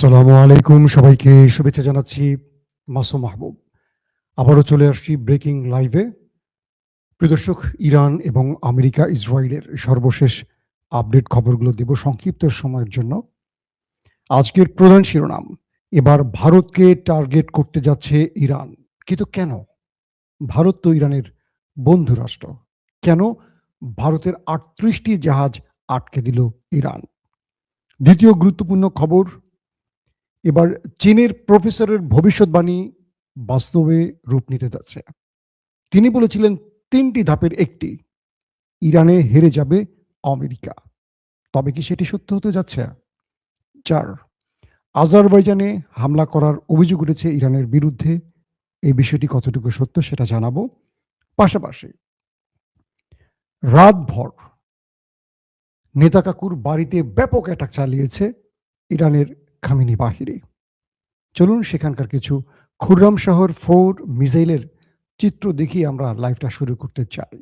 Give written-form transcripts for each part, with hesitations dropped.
আসসালামু আলাইকুম, সবাইকে শুভেচ্ছা জানাচ্ছি। মাসুম মাহবুব। আবারও চলে আসছি ব্রেকিং লাইভে। প্রিয় দর্শক, ইরান এবং আমেরিকা ইসরায়েলের সর্বশেষ আপডেট খবরগুলো দেব সংক্ষিপ্ত সময়ের জন্য। আজকের প্রধান শিরোনাম, এবার ভারতকে টার্গেট করতে যাচ্ছে ইরান। কিন্তু কেন? ভারত তো ইরানের বন্ধু রাষ্ট্র। কেন ভারতের ৩৮টি জাহাজ আটকে দিল ইরান? দ্বিতীয় গুরুত্বপূর্ণ খবর, এবার চীনের প্রফেসরের ভবিষ্যৎবাণী বাস্তবে রূপ নিতে যাচ্ছে। তিনি বলেছিলেন ৩টি ধাপের একটি, ইরানে হেরে যাবে আমেরিকা। তবে কি সেটি সত্য হতে যাচ্ছে? ৪, আজারবাইজানে হামলা করার অভিযোগ উঠেছে ইরানের বিরুদ্ধে। এই বিষয়টি কতটুকু সত্য সেটা জানাবো। পাশাপাশি রাতভর নেতা কাকুর বাড়িতে ব্যাপক অ্যাটাক চালিয়েছে ইরানের খামেনি বাহিনী। চলুন সেখানকার কিছু খুররাম শহর 4 মিসাইলের চিত্র দেখিয়ে আমরা লাইভটা শুরু করতে চাই।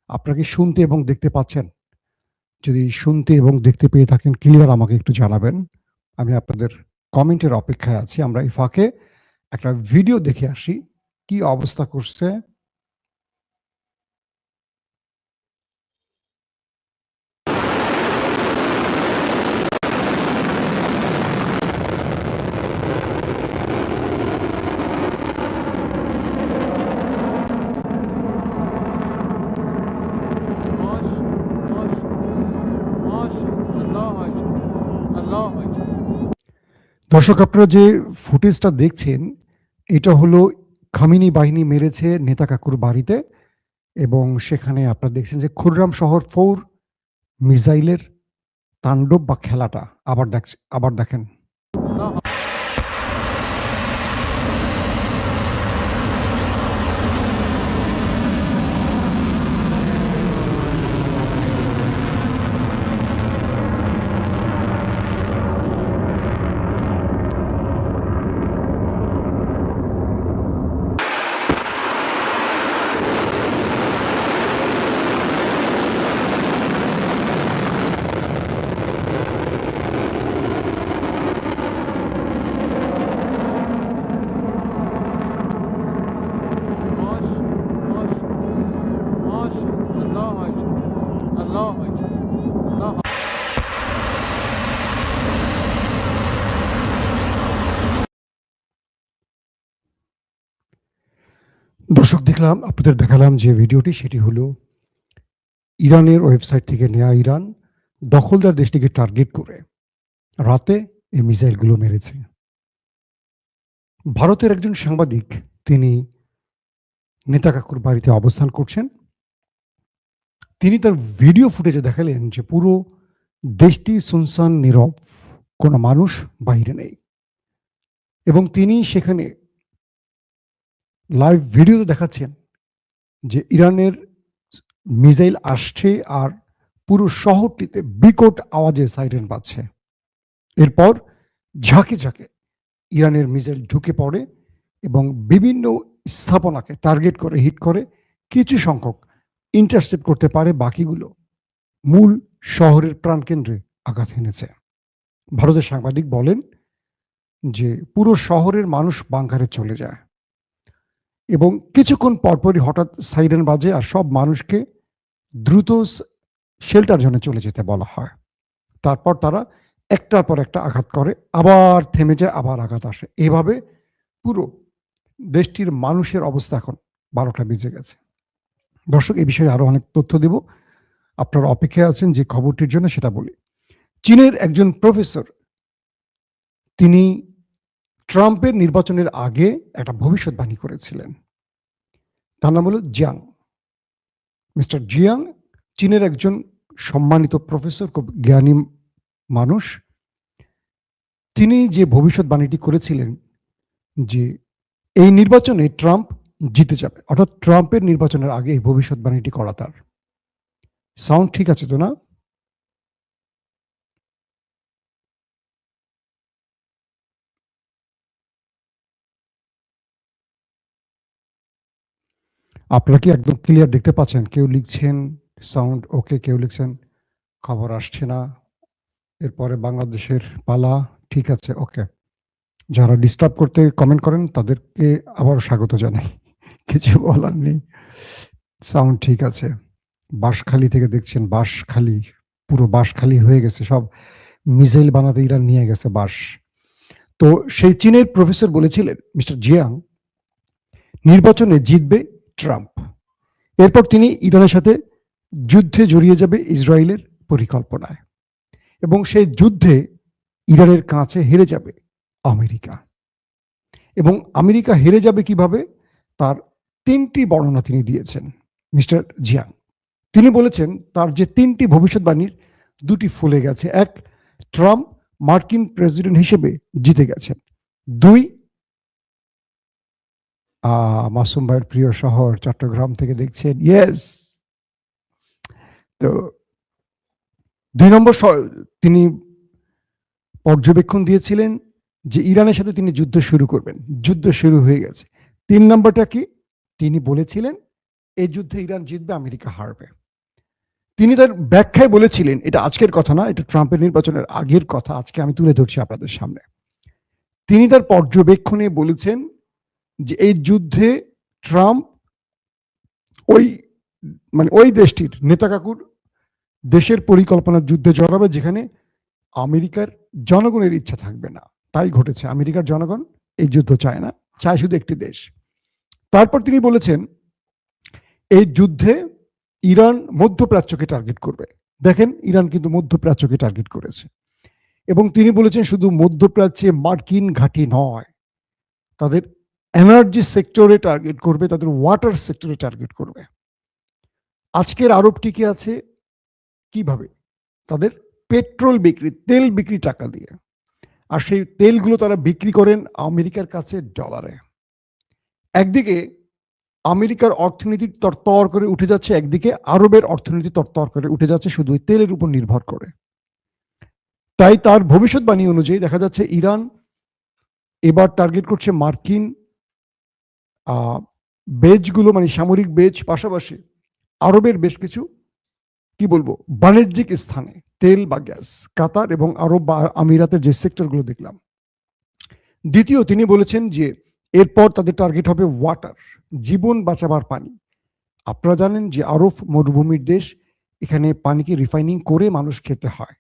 আপনারা কি শুনতে এবং দেখতে পাচ্ছেন? যদি শুনতে এবং দেখতে পেয়ে থাকেন ক্লিয়ার আমাকে একটু জানাবেন। আমি আপনাদের কমেন্টের অপেক্ষায় আছি। আমরা এই ফাঁকে একটা ভিডিও দেখে আসি কি অবস্থা করছে। ماشي ماشي ماشي الله أكبر الله أكبر দর্শক, আপনারা যে ফুটেজটা দেখছেন এটা হলো খামেনি বাহিনী মেরেছে নেতা কাকুর বাড়িতে, এবং সেখানে আপনারা দেখছেন যে খুররাম শহর 4 মিসাইলের তাণ্ডব বা খেলাটা আবার দেখেন। الله ماشي ماشي ماشي الله أكبر الله أكبر الله দর্শক, আপনাদের দেখালাম যে ভিডিওটি, সেটি হলো ইরানের ওয়েবসাইট থেকে নেয়া। ইরান দখলদার দেশটিকে টার্গেট করে রাতে এই মিসাইলগুলো মেরেছে। ভারতের একজন সাংবাদিক, তিনি নেতা কাকুর বাড়িতে অবস্থান করছেন। তিনি তার ভিডিও ফুটেজে দেখালেন যে পুরো দেশটি সুনসান, নীরব, কোনো মানুষ বাইরে নেই, এবং তিনি সেখানে লাইভ ভিডিওতে দেখাচ্ছেন যে ইরানের মিসাইল আসছে আর পুরো শহরটিতে বিকট আওয়াজে সাইরেন বাজছে। এরপর ঝাঁকে ঝাঁকে ইরানের মিসাইল ঢুকে পড়ে এবং বিভিন্ন স্থাপনাকে টার্গেট করে হিট করে। কিছু সংখ্যক ইন্টারসেপ্ট করতে পারে, বাকিগুলো মূল শহরের প্রাণকেন্দ্রে আঘাত হেনেছে। ভারতের সাংবাদিক বলেন যে পুরো শহরের মানুষ বাংকারে চলে যায় এবং কিছুক্ষণ পরপরই হঠাৎ সাইরেন বাজে আর সব মানুষকে দ্রুত শেল্টার জোনে চলে যেতে বলা হয়। তারপর তারা একটার পর একটা আঘাত করে, আবার থেমে যায়, আবার আঘাত আসে। এভাবে পুরো দেশটির মানুষের অবস্থা এখন 12টা বেজে গেছে। দর্শক, এই বিষয়ে আরো অনেক তথ্য দেব, আপনারা অপেক্ষায় আছেন যে খবরটির জন্য সেটা বলি। চীনের একজন প্রফেসর, তিনি ট্রাম্পের নির্বাচনের আগে একটা ভবিষ্যৎবাণী করেছিলেন। তার নাম হলো জিয়াং, মিস্টার জিয়াং। চীনের একজন সম্মানিত প্রফেসর, খুব জ্ঞানী মানুষ। তিনি যে ভবিষ্যৎবাণীটি করেছিলেন যে এই নির্বাচনে ট্রাম্প জিতে যাবে, অর্থাৎ ট্রাম্পের নির্বাচনের আগে এই ভবিষ্যৎবাণীটি করা তার। সাউন্ড ঠিক আছে তো না? আপনারা কি একদম ক্লিয়ার দেখতে পাচ্ছেন? কেউ লিখছেন সাউন্ড ওকে, কেউ লিখছেন খবর আসছে না। এরপরে বাংলাদেশের পালা, ঠিক আছে, ওকে। যারা ডিস্টার্ব করতে কমেন্ট করেন তাদেরকে আবার স্বাগত জানাই। কিছু বলার নেই। সাউন্ড ঠিক আছে। বাঁশখালী থেকে দেখছেন, বাঁশখালী, পুরো বাঁশখালী হয়ে গেছে। সব মিসাইল বানাতে ইরান নিয়ে গেছে বাঁশ। তো সেই চীনের প্রফেসর বলেছিলেন, মিস্টার জিয়াং, নির্বাচনে জিতবে ট্রাম্প। এরপর তিনি ইরানের সাথে যুদ্ধে জড়িয়ে যাবে ইসরায়েলের পরিকল্পনায়, এবং সেই যুদ্ধে ইরানের কাছে হেরে যাবে আমেরিকা। এবং আমেরিকা হেরে যাবে কিভাবে, তার 3টি বর্ণনা তিনি দিয়েছেন মিস্টার জিয়াং। তিনি বলেছেন তার যে 3টি ভবিষ্যৎবাণীর 2টি ফলে গেছে। 1, ট্রাম্প মার্কিন প্রেসিডেন্ট হিসেবে জিতে গেছেন। 2, মাসুম ভাইয়ের প্রিয় শহর চট্টগ্রাম থেকে দেখছেন, ইয়েস। তো 2 নম্বর তিনি পর্যবেক্ষণ দিয়েছিলেন যে ইরানের সাথে তিনি যুদ্ধ শুরু করবেন, যুদ্ধ শুরু হয়ে গেছে। 3 নম্বরটা কি, তিনি বলেছিলেন এই যুদ্ধে ইরান জিতবে, আমেরিকা হারবে। তিনি তার ব্যাখ্যায় বলেছিলেন, এটা আজকের কথা না, এটা ট্রাম্পের নির্বাচনের আগের কথা, আজকে আমি তুলে ধরছি আপনাদের সামনে। তিনি তার পর্যবেক্ষণে বলেছেন যে এই যুদ্ধে ট্রাম্প ওই দেশটির নেতা কাকুর দেশের পরিকল্পনার যুদ্ধে জড়াবে যেখানে আমেরিকার জনগণের ইচ্ছা থাকবে না। তাই ঘটেছে, আমেরিকার জনগণ এই যুদ্ধ চায় না, চায় শুধু একটি দেশ। তারপর তিনি বলেছেন এই যুদ্ধে ইরান মধ্যপ্রাচ্যকে টার্গেট করবে। দেখেন, ইরান কিন্তু মধ্যপ্রাচ্যকে টার্গেট করেছে, এবং তিনি বলেছেন শুধু মধ্যপ্রাচ্যে মার্কিন ঘাঁটি নয়, তাদের এনার্জি সেক্টরে টার্গেট করবে, তাদের ওয়াটার সেক্টরে টার্গেট করবে। আজকের আরব টিকে আছে কিভাবে, তাদের পেট্রোল বিক্রি, তেল বিক্রি টাকা দিয়ে, আর সেই তেলগুলো তারা বিক্রি করেন আমেরিকার কাছে ডলারে। একদিকে আমেরিকার অর্থনীতি তরতর করে উঠে যাচ্ছে, একদিকে আরবের অর্থনীতি তরতর করে উঠে যাচ্ছে শুধু তেলের উপর নির্ভর করে। তাই তার ভবিষ্যৎবাণী অনুযায়ী দেখা যাচ্ছে ইরান এবার টার্গেট করছে মার্কিন বেজগুলো, মানে সামরিক বেজ, পাশাপাশি আরবের বেশ কিছু কি বলবো বাণিজ্যিক স্থানে, তেল বা গ্যাস, কাতার এবং আরব বা আমিরাতের যে সেক্টরগুলো দেখলাম। দ্বিতীয়, তিনি বলেছেন যে এরপর তাদের টার্গেট হবে ওয়াটার, জীবন বাঁচাবার পানি। আপনারা জানেন যে আরব মরুভূমির দেশ, এখানে পানিকে রিফাইনিং করে মানুষ খেতে হয়।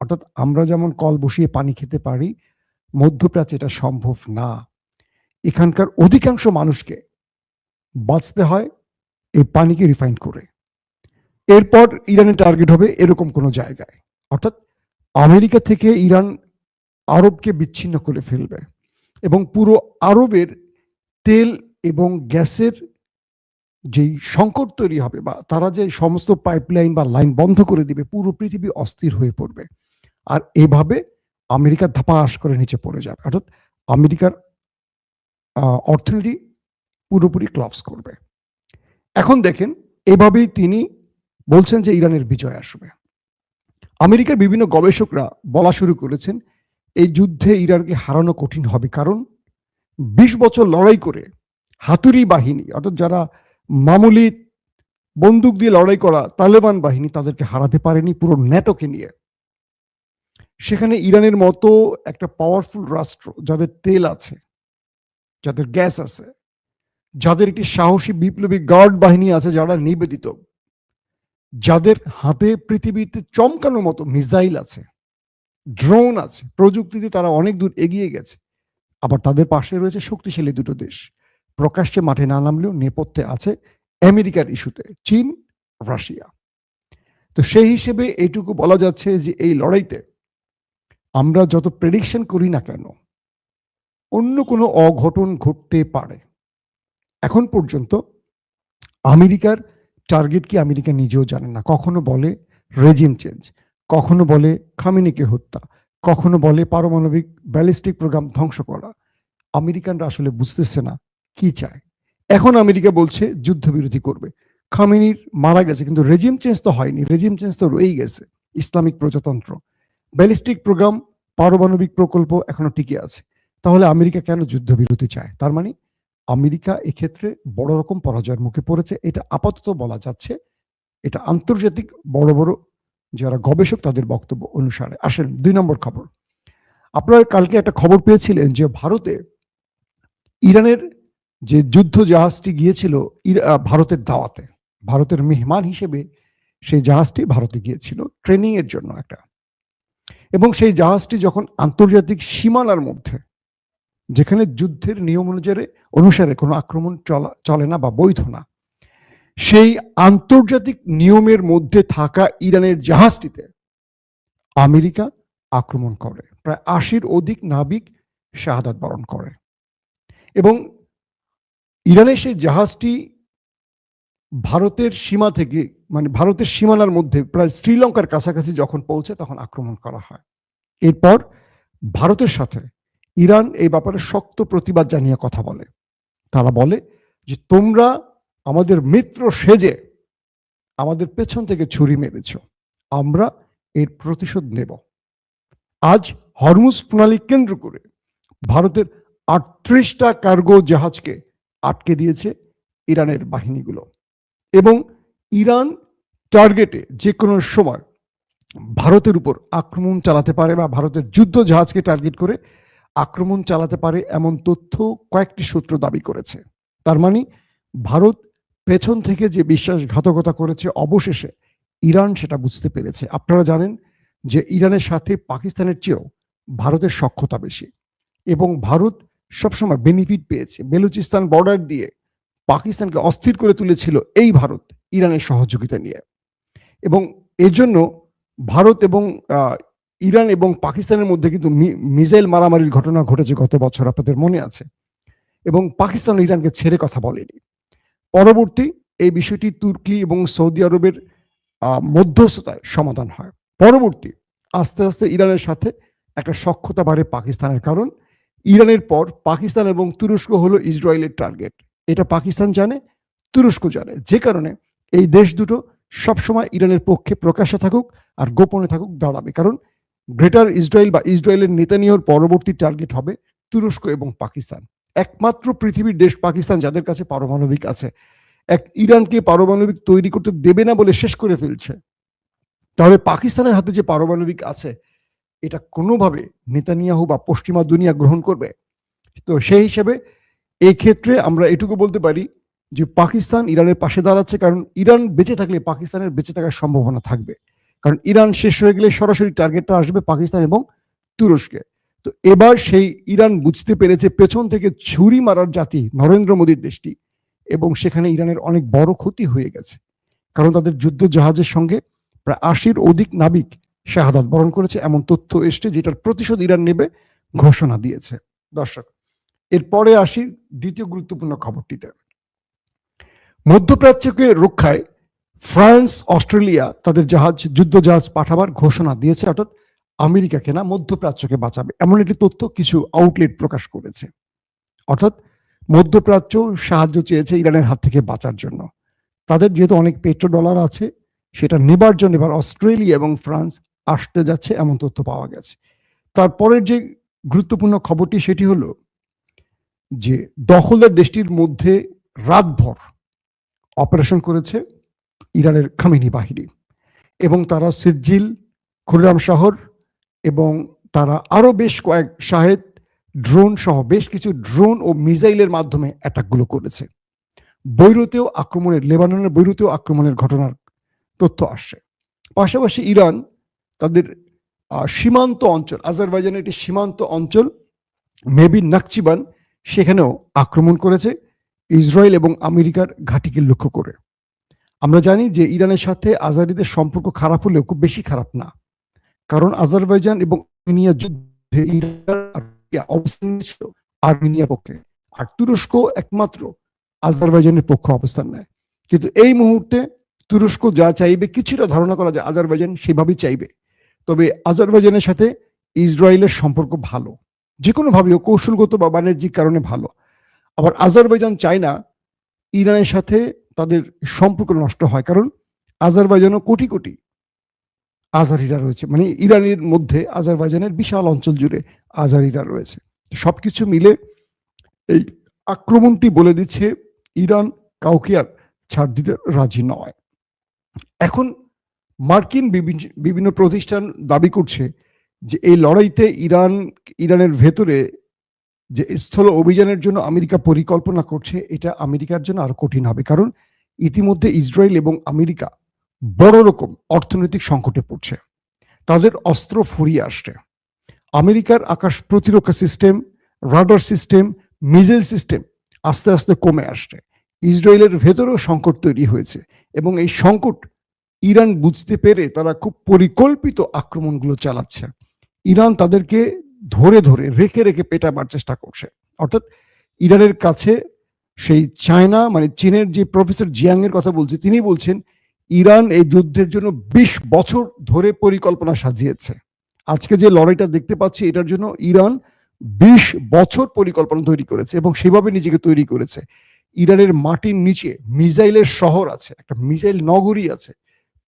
অর্থাৎ আমরা যেমন কল বসিয়ে পানি খেতে পারি, মধ্যপ্রাচ্যে এটা সম্ভব না। এখানকার অধিকাংশ মানুষকে বাঁচতে হয় এই পানিকে রিফাইন করে। এরপর ইরানের টার্গেট হবে এরকম কোনো জায়গায়, অর্থাৎ আমেরিকা থেকে ইরান আরবকে বিচ্ছিন্ন করে ফেলবে, এবং পুরো আরবের তেল এবং গ্যাসের যেই সংকট তৈরি হবে, বা তারা যে সমস্ত পাইপলাইন বা লাইন বন্ধ করে দিবে, পুরো পৃথিবী অস্থির হয়ে পড়বে। আর এভাবে আমেরিকা ধাপাস করে নিচে পড়ে যাবে, অর্থাৎ আমেরিকার অর্থনীতি পুরোপুরি ক্লাপস করবে। এখন দেখেন, এভাবেই তিনি বলছেন যে ইরানের বিজয় আসবে। আমেরিকার বিভিন্ন গবেষকরা বলা শুরু করেছেন এই যুদ্ধে ইরানকে হারানো কঠিন হবে, কারণ 20 বছর লড়াই করে হাতুড়ি বাহিনী, অর্থাৎ যারা মামুলি বন্দুক দিয়ে লড়াই করা তালেবান বাহিনী, তাদেরকে হারাতে পারেনি পুরো ন্যাটোকে নিয়ে। সেখানে ইরানের মতো একটা পাওয়ারফুল রাষ্ট্র, যাদের তেল আছে, যাদের গ্যাস আছে, যাদের একটি সাহসী বিপ্লবী গার্ড বাহিনী আছে যারা নিবেদিত, যাদের হাতে পৃথিবীতে চমকানোর মতো মিসাইল আছে, ড্রোন আছে, প্রযুক্তিতে তারা অনেক দূর এগিয়ে গেছে, আবার তাদের পাশে রয়েছে শক্তিশালী দুটো দেশ, প্রকাশ্যে মাঠে না নামলেও নেপথ্যে আছে আমেরিকার ইস্যুতে, চীন, রাশিয়া। তো সেই হিসেবে এইটুকু বলা যাচ্ছে যে এই লড়াইতে আমরা যত প্রেডিকশন করি না কেন, অন্য কোনো অঘটন ঘটতে পারে। এখন পর্যন্ত আমেরিকার টার্গেট কি আমেরিকা নিজেও জানে না। কখনো বলে রেজিম চেঞ্জ, কখনো বলে খামেনিকে হত্যা, কখনো বলে পারমাণবিক ব্যালিস্টিক প্রোগ্রাম ধ্বংস করা। আমেরিকানরা আসলে বুঝতেছে না কি চায়। এখন আমেরিকা বলছে যুদ্ধবিরতি করবে। খামেনির মারা গেছে, কিন্তু রেজিম চেঞ্জ তো হয়নি, রেজিম চেঞ্জ তো রয়েই গেছে, ইসলামিক প্রজাতন্ত্র। ব্যালিস্টিক প্রোগ্রাম, পারমাণবিক প্রকল্প এখনো টিকে আছে। তাহলে আমেরিকা কেন যুদ্ধবিরতি চায়? তার মানে আমেরিকা এক্ষেত্রে বড় রকম পরাজয়ের মুখে পড়েছে, এটা আপাতত বলা যাচ্ছে। এটা আন্তর্জাতিক বড় বড় যারা গবেষক তাদের বক্তব্য অনুসারে। আসেন 2 নম্বর খবর। আপনারা কালকে একটা খবর পেয়েছিলেন যে ভারতে ইরানের যে যুদ্ধ জাহাজটি গিয়েছিল ভারতের দাওয়াতে, ভারতের মেহমান হিসেবে সেই জাহাজটি ভারতে গিয়েছিল ট্রেনিং এর জন্য একটা, এবং সেই জাহাজটি যখন আন্তর্জাতিক সীমানার মধ্যে, যেখানে যুদ্ধের নিয়ম অনুসারে কোনো আক্রমণ চলে না বা বৈধ না, সেই আন্তর্জাতিক নিয়মের মধ্যে থাকা ইরানের জাহাজটিতে আমেরিকা আক্রমণ করে, প্রায় ৮০-র অধিক নাবিক শাহাদাত বরণ করে। এবং ইরানের সেই জাহাজটি ভারতের সীমা থেকে, মানে ভারতের সীমানার মধ্যে প্রায় শ্রীলঙ্কার কাছাকাছি যখন পৌঁছে তখন আক্রমণ করা হয়। এরপর ভারতের সাথে ইরান এই ব্যাপারে শক্ত প্রতিবাদ জানিয়ে কথা বলে। তারা বলে যে তোমরা আমাদের মিত্র সেজে আমাদের পেছন থেকে ছুরি মেরেছ, আমরা এর প্রতিশোধ নেব। আজ হরমুজ প্রণালী কেন্দ্র করে ভারতের ৩৮টা কার্গো জাহাজকে আটকে দিয়েছে ইরানের বাহিনীগুলো, এবং ইরান টার্গেটে যে কোনো সময় ভারতের উপর আক্রমণ চালাতে পারে বা ভারতের যুদ্ধ জাহাজকে টার্গেট করে আক্রমণ চালাতে পারে এমন তথ্য কয়েকটি সূত্র দাবি করেছে। তার মানে ভারত পেছন থেকে যে বিশ্বাসঘাতকতা করেছে, অবশেষে ইরান সেটা বুঝতে পেরেছে। আপনারা জানেন যে ইরানের সাথে পাকিস্তানের চেয়েও ভারতের সখ্যতা বেশি, এবং ভারত সবসময় বেনিফিট পেয়েছে। বেলুচিস্তান বর্ডার দিয়ে পাকিস্তানকে অস্থির করে তুলেছিল এই ভারত ইরানের সহযোগিতা নিয়ে, এবং এজন্য ভারত এবং ইরান এবং পাকিস্তানের মধ্যে কিন্তু মিসাইল মারামারির ঘটনা ঘটেছে গত বছর, আপনাদের মনে আছে, এবং পাকিস্তান ইরানকে ছেড়ে কথা বলেনি। পরবর্তী এই বিষয়টি তুর্কি এবং সৌদি আরবের মধ্যস্থতায় সমাধান হয়। পরবর্তী আস্তে আস্তে ইরানের সাথে একটা সখ্যতা বাড়ে পাকিস্তানের, কারণ ইরানের পর পাকিস্তান এবং তুরস্ক হলো ইসরায়েলের টার্গেট। এটা পাকিস্তান জানে, তুরস্ক জানে, যে কারণে এই দেশ দুটো সবসময় ইরানের পক্ষে প্রকাশ্যে থাকুক আর গোপনে থাকুক দাঁড়াবে, কারণ গ্রেটার ইসরায়েল বা ইসরায়েলের নেতানিয়াহুর পরবর্তী টার্গেট হবে তুরস্ক এবং পাকিস্তান। একমাত্র পৃথিবীর দেশ পাকিস্তান যাদের কাছে পারমাণবিক আছে, ইরানকে পারমাণবিক তৈরি করতে দেবে না বলে শেষ করে ফেলছে। তাহলে পাকিস্তানের হাতে যে পারমাণবিক আছে এটা কোনোভাবে নেতানিয়াহু বা পশ্চিমা দুনিয়া গ্রহণ করবে? তো সেই হিসেবে এই ক্ষেত্রে আমরা এটুকু বলতে পারি যে পাকিস্তান ইরানের পাশে দাঁড়াচ্ছে, কারণ ইরান বেঁচে থাকলে পাকিস্তানের বেঁচে থাকার সম্ভাবনা থাকবে, কারণ ইরান শেষ হয়ে গেলে সরাসরি টার্গেটটা আসবে পাকিস্তান এবং তুরস্কে। তো এবার সেই ইরান বুঝতে পেরেছে পেছন থেকে ছুরি মারার জাতি নরেন্দ্র মোদীর দেশটি, এবং সেখানে ইরানের অনেক বড় ক্ষতি হয়ে গেছে, কারণ তাদের যুদ্ধ জাহাজের সঙ্গে প্রায় ৮০-র অধিক নাবিক শাহাদাত বরণ করেছে এমন তথ্য এসছে, যেটার প্রতিশোধ ইরান নেবে ঘোষণা দিয়েছে। দর্শক, এরপরে আসি দ্বিতীয় গুরুত্বপূর্ণ খবরটিতে। মধ্যপ্রাচ্যকে রক্ষায় ফ্রান্স, অস্ট্রেলিয়া তাদের যুদ্ধ জাহাজ পাঠাবার ঘোষণা দিয়েছে, অর্থাৎ আমেরিকাকে না, মধ্যপ্রাচ্যকে বাঁচাবে এমন একটি তথ্য কিছু আউটলেট প্রকাশ করেছে। অর্থাৎ মধ্যপ্রাচ্য সাহায্য চেয়েছে ইরানের হাত থেকে বাঁচার জন্য। তাদের যেহেতু অনেক পেট্রো ডলার আছে, সেটা নেবার জন্য এবার অস্ট্রেলিয়া এবং ফ্রান্স আসতে যাচ্ছে এমন তথ্য পাওয়া গেছে। তারপরের যে গুরুত্বপূর্ণ খবরটি সেটি হলো যে দখলদার দেশটির মধ্যে রাতভর অপারেশন করেছে ইরানের খামেনি বাহিনী, এবং তারা সিজ্জিল, খুররাম শহর এবং তারা আরো বেশ কয়েক শাহেদ ড্রোন সহ বেশ কিছু ড্রোন ও মিসাইলের মাধ্যমে অ্যাটাকগুলো করেছে। বৈরুতেও আক্রমণের, লেবাননের বৈরুতেও আক্রমণের ঘটনার তথ্য আসছে। পাশাপাশি ইরান তাদের সীমান্ত অঞ্চল, আজারবাইজানের একটি সীমান্ত অঞ্চল মেবি নাকচিবান, সেখানেও আক্রমণ করেছে ইসরায়েল এবং আমেরিকার ঘাঁটিকে লক্ষ্য করে। আমরা জানি যে ইরানের সাথে আজারিদের সম্পর্ক খারাপ হলেও খুব বেশি খারাপ না, কারণ আজারবাইজান এবং আর্মেনিয়া যুদ্ধে ইরান অবস্থান নিয়েছিল আর্মেনিয়ার পক্ষে, আর তুরস্ক একমাত্র আজারবাইজানের পক্ষে অবস্থান নেয়। কিন্তু এই মুহূর্তে তুরস্ক যা চাইবে, কিছুটা ধারণা করা যায় আজারবাইজান সেভাবেই চাইবে। তবে আজারবাইজানের সাথে ইসরায়েলের সম্পর্ক ভালো, যে কোনোভাবে কৌশলগত বা বাণিজ্যিক কারণে ভালো। আবার আজারবাইজান চায় না ইরানের সাথে তাদের সম্পর্ক নষ্ট হয়, কারণ আজারবাইজানও কোটি কোটি আজারিরা রয়েছে, মানে ইরানের মধ্যে আজারবাইজানের বিশাল অঞ্চল জুড়ে আজারিরা রয়েছে। সবকিছু মিলে এই আক্রমণটি বলে দিচ্ছে ইরান কাউকে আর ছাড় দিতে রাজি নয়। এখন মার্কিন বিভিন্ন প্রতিষ্ঠান দাবি করছে যে এই লড়াইতে ইরানের ভেতরে যে স্থল অভিযানের জন্য আমেরিকা পরিকল্পনা করছে, এটা আমেরিকার জন্য আরো কঠিন হবে, কারণ ইতিমধ্যে ইসরায়েল এবং আমেরিকা বড় রকম অর্থনৈতিক সংকটে পড়ছে। তাদের অস্ত্র ফুরিয়ে আসছে। আমেরিকার আকাশ প্রতিরক্ষা system, radar system, missile system আস্তে আস্তে কমে আসছে। ইসরায়েলের ভেতরেও সংকট তৈরি হয়েছে এবং এই সংকট ইরান বুঝতে পেরে তারা খুব পরিকল্পিত আক্রমণগুলো চালাচ্ছে। ইরান তাদেরকে ধরে ধরে রেখে রেখে পেটাবার চেষ্টা করছে। অর্থাৎ ইরানের কাছে সেই চায়না, মানে চীনের যে প্রফেসর জিয়াং এর কথা বলছে, তিনি বলছেন ইরান এই যুদ্ধের জন্য 20 বছর ধরে পরিকল্পনা সাজিয়েছে। আজকে যে লড়াইটা দেখতে পাচ্ছি, এটার জন্য ইরান 20 বছর পরিকল্পনা তৈরি করেছে এবং সেভাবে নিজেকে তৈরি করেছে। ইরানের মাটির নিচে মিসাইলের শহর আছে, একটা মিসাইল নগরী আছে।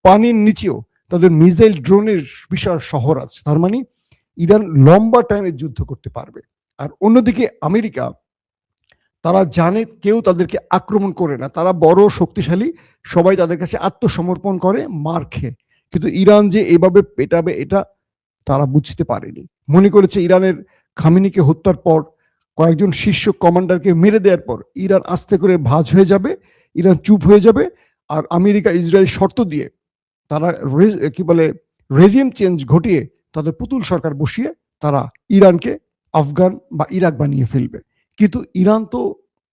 পানির নিচেও তাদের মিসাইল ড্রোনের বিশাল শহর আছে। তার মানে ইরান লম্বা টাইমে যুদ্ধ করতে পারবে। আর অন্যদিকে আমেরিকা, তারা জানে কেউ তাদেরকে আক্রমণ করে না, তারা বড় শক্তিশালী, সবাই তাদের কাছে আত্মসমর্পণ করে মার খেয়ে। কিন্তু ইরান যে এভাবে পেটাবে, এটা তারা বুঝতে পারেনি। মনে করেছে ইরানের খামেনিকে হত্যার পর, কয়েকজন শীর্ষ কমান্ডারকে মেরে দেওয়ার পর ইরান আস্তে করে ভাঁজ হয়ে যাবে, ইরান চুপ হয়ে যাবে, আর আমেরিকা ইসরায়েল শর্ত দিয়ে তারা রেজিম চেঞ্জ ঘটিয়ে তাদের পুতুল সরকার বসিয়ে তারা ইরানকে আফগান বা ইরাক বানিয়ে ফেলবে। কিন্তু ইরান তো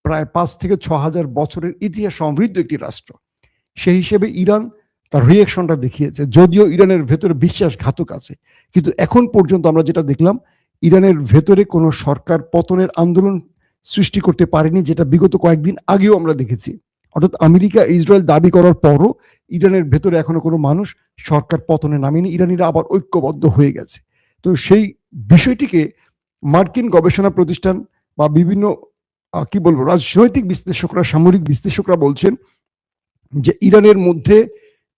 প্রায় 5 থেকে 6 হাজার বছরের ইতিহাস সমৃদ্ধ একটি রাষ্ট্র। সেই হিসেবে ইরান তার রিয়াকশনটা দেখিয়েছে, যদিও ইরানের ভেতরে বিশ্বাসঘাতক আছে। কিন্তু এখন পর্যন্ত আমরা যেটা দেখলাম, ইরানের ভেতরে কোনো সরকার পতনের আন্দোলন সৃষ্টি করতে পারেনি, যেটা বিগত কয়েকদিন আগেও আমরা দেখেছি। অর্থাৎ আমেরিকা ইসরায়েল দাবি করার পরও ইরানের ভেতরে এখনো কোনো মানুষ সরকার পতনে নামেনি, ইরানিরা আবার ঐক্যবদ্ধ হয়ে গেছে। তো সেই বিষয়টিকে মার্কিন গবেষণা প্রতিষ্ঠান বা বিভিন্ন রাজনৈতিক বিশ্লেষকরা, সামরিক বিশ্লেষকরা বলছেন যে ইরানের মধ্যে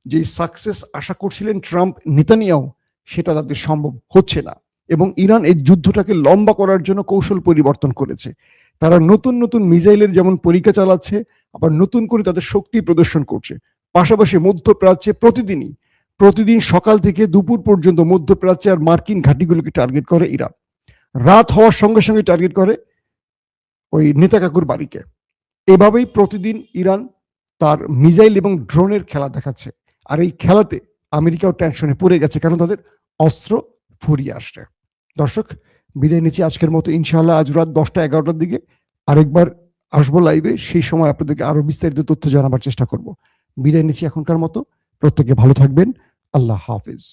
যে সাকসেস আশা করছিলেন ট্রাম্প নেতানিয়াহু, সেটা তাদের সম্ভব হচ্ছে না। এবং ইরান এই যুদ্ধটাকে লম্বা করার জন্য কৌশল পরিবর্তন করেছে। তারা নতুন নতুন মিসাইলের যেমন পরীক্ষা চালাচ্ছে, আবার নতুন করে তাদের শক্তি প্রদর্শন করছে। পাশাপাশি মধ্যপ্রাচ্যে প্রতিদিন সকাল থেকে দুপুর পর্যন্ত মধ্যপ্রাচ্যে আর মার্কিন ঘাঁটিগুলোকে টার্গেট করে ইরান। রাত হওয়ার সঙ্গে সঙ্গে টার্গেট করে ওই নেতা কাকুর বাড়িকে। এভাবেই প্রতিদিন ইরান তার মিসাইল এবং ড্রোনের খেলা দেখাচ্ছে। আর এই খেলাতে আমেরিকাও টেনশনে পড়ে গেছে, কারণ তাদের অস্ত্র ফুরিয়ে আসছে। দর্শক, বিদায় নিচ্ছি আজকের মতো। ইনশাআল্লাহ আজ রাত 10টা-11টার দিকে আরেকবার আসবো লাইভে, সেই সময় আপনাদেরকে আরো বিস্তারিত তথ্য জানাবার চেষ্টা করব। বিদায় নিচ্ছি এখনকার মতো। প্রত্যেকে ভালো থাকবেন। আল্লাহ হাফিজ।